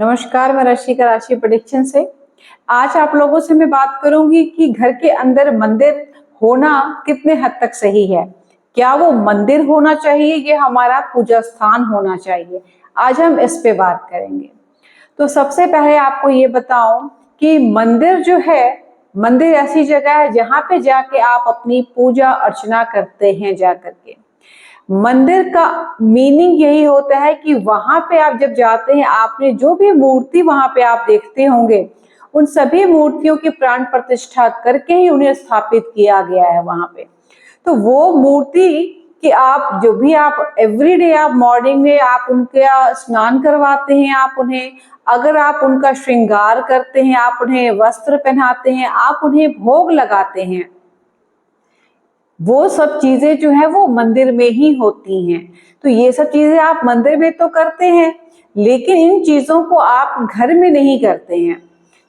नमस्कार, मैं रशिका राशि प्रेडिक्शन से। आज आप लोगों से मैं बात करूंगी कि घर के अंदर मंदिर होना कितने हद तक सही है। क्या वो मंदिर होना चाहिए या हमारा पूजा स्थान होना चाहिए? आज हम इस पे बात करेंगे। तो सबसे पहले आपको ये बताऊं कि मंदिर जो है, मंदिर ऐसी जगह है जहां पे जाके आप अपनी पूजा अर्चना करते हैं। जा करके मंदिर का मीनिंग यही होता है कि वहां पे आप जब जाते हैं, आपने जो भी मूर्ति वहां पे आप देखते होंगे, उन सभी मूर्तियों की प्राण प्रतिष्ठा करके ही उन्हें स्थापित किया गया है वहां पे। तो वो मूर्ति कि आप जो भी आप एवरीडे आप मॉर्निंग में आप उनका स्नान करवाते हैं, आप उन्हें अगर आप उनका श्रृंगार करते हैं, आप उन्हें वस्त्र पहनाते हैं, आप उन्हें भोग लगाते हैं, वो सब चीजें जो है वो मंदिर में ही होती हैं। तो ये सब चीजें आप मंदिर में तो करते हैं, लेकिन इन चीजों को आप घर में नहीं करते हैं।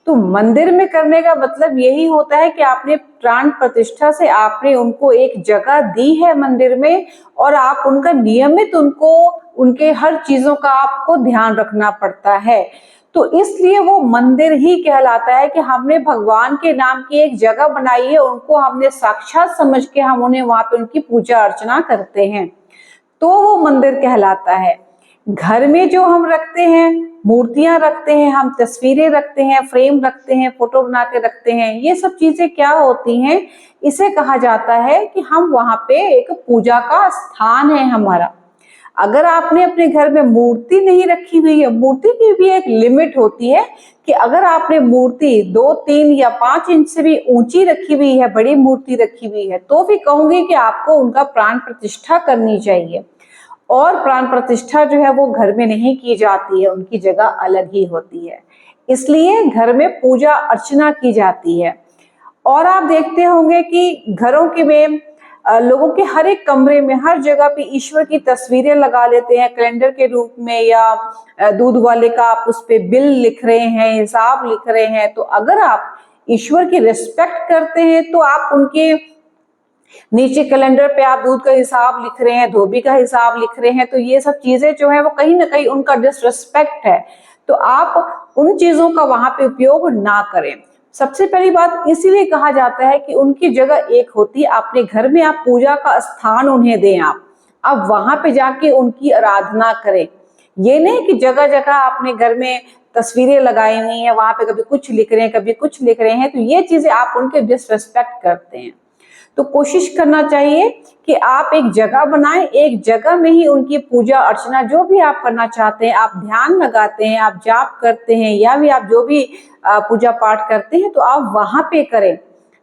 तो मंदिर में करने का मतलब यही होता है कि आपने प्राण प्रतिष्ठा से आपने उनको एक जगह दी है मंदिर में, और आप उनका नियमित उनको उनके हर चीजों का आपको ध्यान रखना पड़ता है। तो इसलिए वो मंदिर ही कहलाता है कि हमने भगवान के नाम की एक जगह बनाई है, उनको हमने साक्षात समझ के हम उन्हें वहां पे उनकी पूजा अर्चना करते हैं, तो वो मंदिर कहलाता है। घर में जो हम रखते हैं, मूर्तियां रखते हैं, हम तस्वीरें रखते हैं, फ्रेम रखते हैं, फोटो बना के रखते हैं, ये सब चीजें क्या होती हैं? इसे कहा जाता है कि हम वहां पे एक पूजा का स्थान है हमारा। अगर आपने अपने घर में मूर्ति नहीं रखी हुई है, मूर्ति की भी एक लिमिट होती है कि अगर आपने मूर्ति 2, 3 या 5 इंच से भी ऊंची रखी हुई है, बड़ी मूर्ति रखी हुई है, तो भी कहूंगी कि आपको उनका प्राण प्रतिष्ठा करनी चाहिए। और प्राण प्रतिष्ठा जो है वो घर में नहीं की जाती है, उनकी जगह अलग ही होती है, इसलिए घर में पूजा अर्चना की जाती है। और आप देखते होंगे कि घरों के में लोगों के हर एक कमरे में हर जगह पे ईश्वर की तस्वीरें लगा लेते हैं कैलेंडर के रूप में, या दूध वाले का आप उस पे बिल लिख रहे हैं, हिसाब लिख रहे हैं। तो अगर आप ईश्वर की रिस्पेक्ट करते हैं तो आप उनके नीचे कैलेंडर पे आप दूध का हिसाब लिख रहे हैं, धोबी का हिसाब लिख रहे हैं, तो ये सब चीजें जो है वो कहीं ना कहीं उनका डिसरिस्पेक्ट है। तो आप उन चीजों का वहां पे उपयोग ना करें। सबसे पहली बात इसीलिए कहा जाता है कि उनकी जगह एक होती है, अपने घर में आप पूजा का स्थान उन्हें दें, आप वहां पे जाके उनकी आराधना करें। ये नहीं कि जगह जगह आपने घर में तस्वीरें लगाई हुई हैं, वहां पे कभी कुछ लिख रहे हैं, कभी कुछ लिख रहे हैं, तो ये चीजें आप उनके डिसरिस्पेक्ट करते हैं। तो कोशिश करना चाहिए कि आप एक जगह बनाएं, एक जगह में ही उनकी पूजा अर्चना जो भी आप करना चाहते हैं, आप ध्यान लगाते हैं, आप जाप करते हैं, या भी आप जो भी पूजा पाठ करते हैं, तो आप वहां पे करें,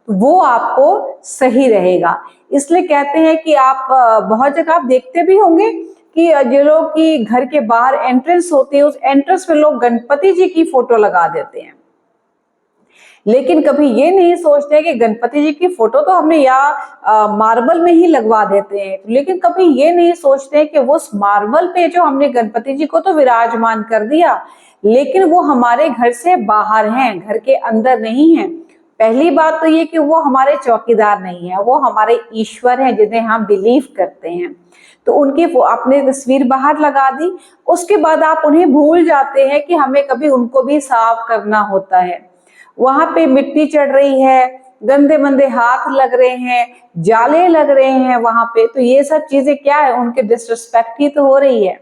वो आपको सही रहेगा। इसलिए कहते हैं कि आप बहुत जगह आप देखते भी होंगे कि जो लोग की घर के बाहर एंट्रेंस होती है, उस एंट्रेंस पे लोग गणपति जी की फोटो लगा देते हैं, लेकिन कभी ये नहीं सोचते कि गणपति जी की फोटो तो हमने या मार्बल में ही लगवा देते हैं, लेकिन कभी ये नहीं सोचते कि वो मार्बल पे जो हमने गणपति जी को तो विराजमान कर दिया, लेकिन वो हमारे घर से बाहर हैं, घर के अंदर नहीं है। पहली बात तो ये कि वो हमारे चौकीदार नहीं है, वो हमारे ईश्वर हैं जिन्हें हम बिलीव करते हैं। तो उनकी वो आपने तस्वीर बाहर लगा दी, उसके बाद आप उन्हें भूल जाते हैं कि हमें कभी उनको भी साफ करना होता है। वहां पे मिट्टी चढ़ रही है, गंदे मंदे हाथ लग रहे हैं, जाले लग रहे हैं वहां पे, तो ये सब चीजें क्या है? उनके डिसरिस्पेक्ट ही तो हो रही है।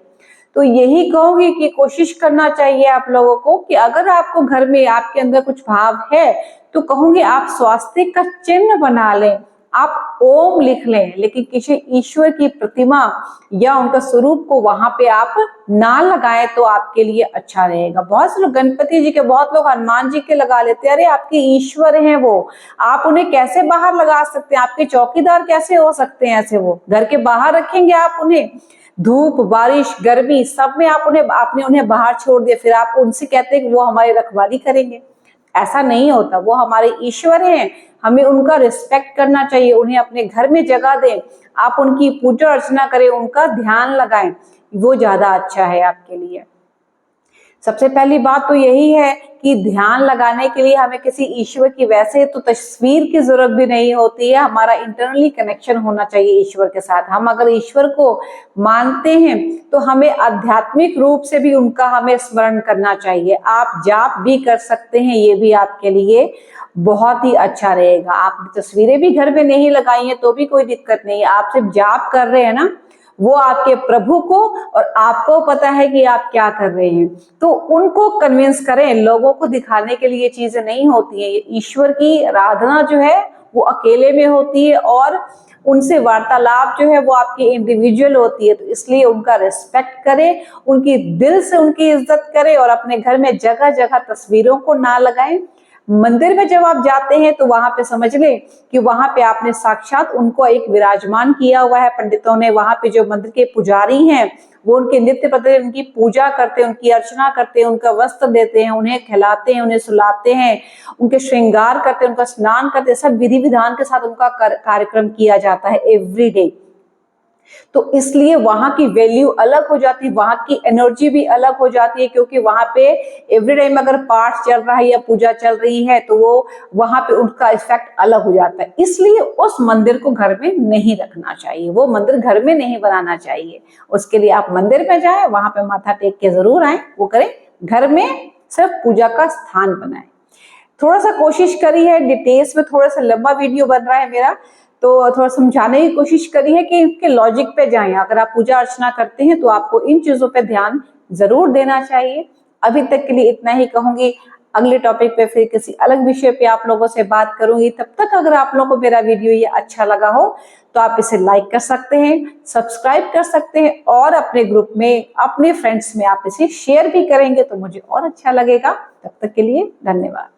तो यही कहूंगी कि कोशिश करना चाहिए आप लोगों को कि अगर आपको घर में आपके अंदर कुछ भाव है, तो कहूंगी आप स्वास्तिक का चिन्ह बना लें, आप ओम लिख लें, लेकिन किसी ईश्वर की प्रतिमा या उनका स्वरूप को वहां पे आप ना लगाएं तो आपके लिए अच्छा रहेगा। बहुत से लोग गणपति जी के, बहुत लोग हनुमान जी के लगा लेते हैं। अरे आपके ईश्वर हैं वो, आप उन्हें कैसे बाहर लगा सकते हैं? आपके चौकीदार कैसे हो सकते हैं ऐसे? वो घर के बाहर रखेंगे आप उन्हें? धूप बारिश गर्मी सब में आपने उन्हें बाहर छोड़ दिया, फिर आप उनसे कहते हैं कि वो हमारी रखवाली करेंगे। ऐसा नहीं होता, वो हमारे ईश्वर हैं, हमें उनका रिस्पेक्ट करना चाहिए, उन्हें अपने घर में जगह दें, आप उनकी पूजा अर्चना करें, उनका ध्यान लगाएं, वो ज्यादा अच्छा है आपके लिए। सबसे पहली बात तो यही है कि ध्यान लगाने के लिए हमें किसी ईश्वर की वैसे तो तस्वीर की जरूरत भी नहीं होती है, हमारा इंटरनली कनेक्शन होना चाहिए ईश्वर के साथ। हम अगर ईश्वर को मानते हैं तो हमें आध्यात्मिक रूप से भी उनका हमें स्मरण करना चाहिए। आप जाप भी कर सकते हैं, ये भी आपके लिए बहुत ही अच्छा रहेगा। आपने तस्वीरें भी घर में नहीं लगाई हैं तो भी कोई दिक्कत नहीं है, आप सिर्फ जाप कर रहे हैं ना, वो आपके प्रभु को और आपको पता है कि आप क्या कर रहे हैं, तो उनको कन्विंस करें। लोगों को दिखाने के लिए चीजें नहीं होती हैं। ईश्वर की आराधना जो है वो अकेले में होती है और उनसे वार्तालाप जो है वो आपकी इंडिविजुअल होती है। तो इसलिए उनका रिस्पेक्ट करें, उनकी दिल से उनकी इज्जत करें और अपने घर में जगह जगह तस्वीरों को ना लगाएं। मंदिर में जब आप जाते हैं तो वहां पे समझ लें कि वहां पे आपने साक्षात उनको एक विराजमान किया हुआ है। पंडितों ने वहां पे जो मंदिर के पुजारी हैं वो उनके नित्य प्रतिदिन उनकी पूजा करते हैं, उनकी अर्चना करते हैं, उनका वस्त्र देते हैं, उन्हें खिलाते हैं, उन्हें सुलाते हैं, उनके श्रृंगार करते हैं, उनका स्नान करते हैं। सब विधि विधान के साथ उनका कार्यक्रम किया जाता है एवरी डे। तो इसलिए वहां की वैल्यू अलग हो जाती है, वहां की एनर्जी भी अलग हो जाती है, क्योंकि वहां पे एवरी टाइम अगर पाठ चल रहा है या पूजा चल रही है तो वो वहां पे उनका इफेक्ट अलग हो जाता है। इसलिए उस मंदिर को घर में नहीं रखना चाहिए, वो मंदिर घर में नहीं बनाना चाहिए। उसके लिए आप मंदिर में जाएं, वहां पे माथा टेक के जरूर आए, वो करें। घर में सिर्फ पूजा का स्थान बनाएं। थोड़ा सा कोशिश करी है डिटेल्स में, थोड़ा सा लंबा वीडियो बन रहा है मेरा, तो थोड़ा समझाने की कोशिश करी है कि इसके लॉजिक पे जाएं। अगर आप पूजा अर्चना करते हैं तो आपको इन चीजों पे ध्यान जरूर देना चाहिए। अभी तक के लिए इतना ही कहूंगी, अगले टॉपिक पे फिर किसी अलग विषय पे आप लोगों से बात करूंगी। तब तक अगर आप लोगों को मेरा वीडियो ये अच्छा लगा हो तो आप इसे लाइक कर सकते हैं, सब्सक्राइब कर सकते हैं और अपने ग्रुप में, अपने फ्रेंड्स में आप इसे शेयर भी करेंगे तो मुझे और अच्छा लगेगा। तब तक के लिए धन्यवाद।